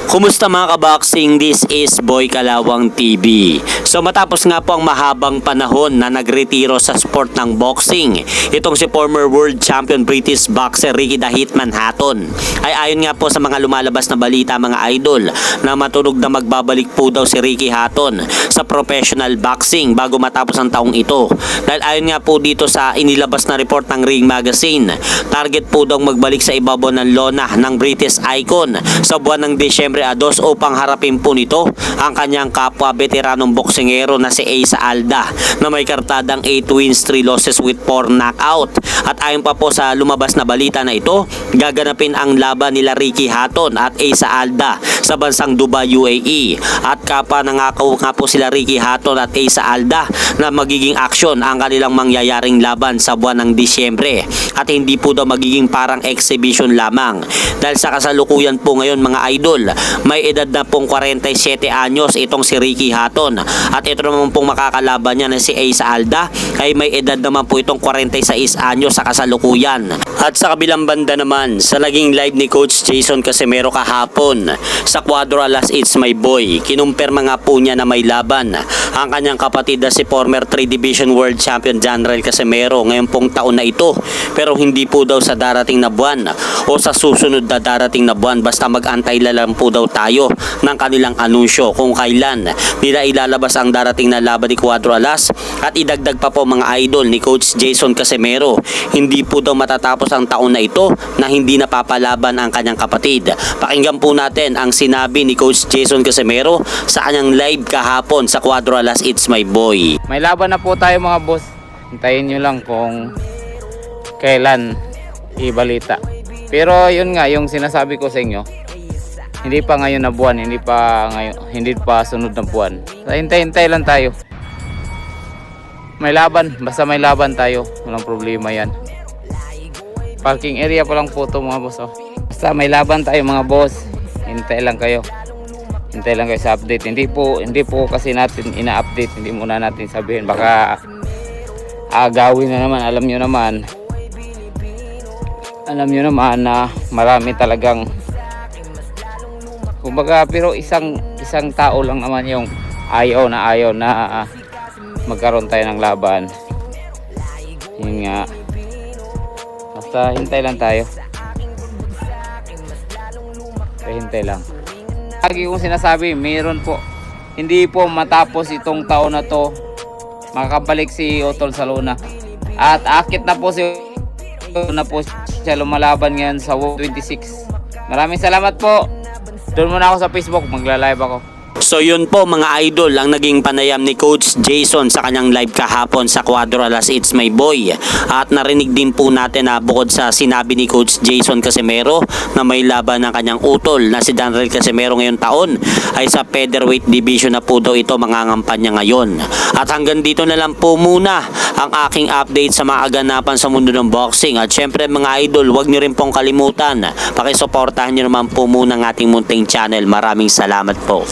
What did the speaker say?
Kumusta mga kaboxing? This is Boy Kalawang TV. So matapos nga po ang mahabang panahon na nagretiro sa sport ng boxing, itong si former world champion British boxer Ricky the Hitman Hatton ay ayon nga po sa mga lumalabas na balita mga idol na matunog na magbabalik po daw si Ricky Hatton sa professional boxing bago matapos ang taong ito. Dahil ayon nga po dito sa inilabas na report ng Ring Magazine, target po daw magbalik sa ibabaw ng lona ng British icon sa buwan ng Disyembre 2 upang harapin po nito ang kanyang kapwa veteranong boksingero na si Asa Alda na may kartadang 8 wins, 3 losses with 4 knockout. At ayon pa po sa lumabas na balita na ito, gaganapin ang laban nila Ricky Hatton at Asa Alda sa bansang Dubai, UAE. At kapwa nangako nga po sila Ricky Hatton at Asa Alda na magiging aksyon ang kanilang mangyayaring laban sa buwan ng Disyembre at hindi po daw magiging parang exhibition lamang. Dahil sa kasalukuyan po ngayon mga idol, may edad na pong 47 anyos itong si Ricky Hatton at ito naman pong makakalaban niya na si Asa Alda ay may edad naman po itong 46 anyos sa kasalukuyan. At sa kabilang banda naman, sa naging live ni Coach Jason Casimero kahapon sa Cuadro Alas It's My Boy, kinumpirma nga po niya na may laban ang kanyang kapatid na si former 3 Division World Champion Janrel Casimero ngayon pong taon na ito, pero hindi po daw sa darating na buwan o sa susunod na darating na buwan, basta mag-antay lang po daw tayo ng kanilang anunsyo kung kailan nila ilalabas ang darating na laban ni Cuadro Alas. At idagdag pa po mga idol ni Coach Jason Casimero, hindi po daw matatapos ang taon na ito na hindi napapalaban ang kanyang kapatid. Pakinggan po natin ang sinabi ni Coach Jason Casimero sa kanyang live kahapon sa Cuadro Alas It's My Boy. May laban na po tayo mga boss. Hintayin nyo lang kung kailan ibalita. Pero yun nga, yung sinasabi ko sa inyo, hindi pa ngayon na buwan, hindi pa sunod na buwan. Hintay-hintay lang tayo. May laban, basta may laban tayo, walang problema yan. Parking area pa lang po ito mga boss. Oh. Basta may laban tayo mga boss, hintay lang kayo. Hintay lang kayo sa update. Hindi po kasi natin ina-update, hindi muna natin sabihin. Baka agawin na naman, alam nyo naman na marami talagang kumbaga, pero isang tao lang naman yung ayaw na magkaroon tayo ng laban. Yun nga, basta hintay lang tayo, hintay lang. Lagi kong sinasabi, mayroon po, hindi po matapos itong taon na to makakabalik si Otol Saluna at akit na po siya lumalaban ngayon sa 26. Maraming salamat po. Doon muna ako sa Facebook, magla-live ako. So yun po mga idol ang naging panayam ni Coach Jason sa kanyang live kahapon sa Cuadro Alas It's My Boy. At narinig din po natin na bukod sa sinabi ni Coach Jason Casimero na may laban ng kanyang utol na si Janrel Casimero ngayong taon, ay sa featherweight division na po daw ito mangangampanya ngayon. At hanggang dito na lang po muna ang aking update sa mga aganapan sa mundo ng boxing. At syempre mga idol, huwag nyo rin pong kalimutan, pakisuportahan nyo naman po muna ang ating munting channel. Maraming salamat po.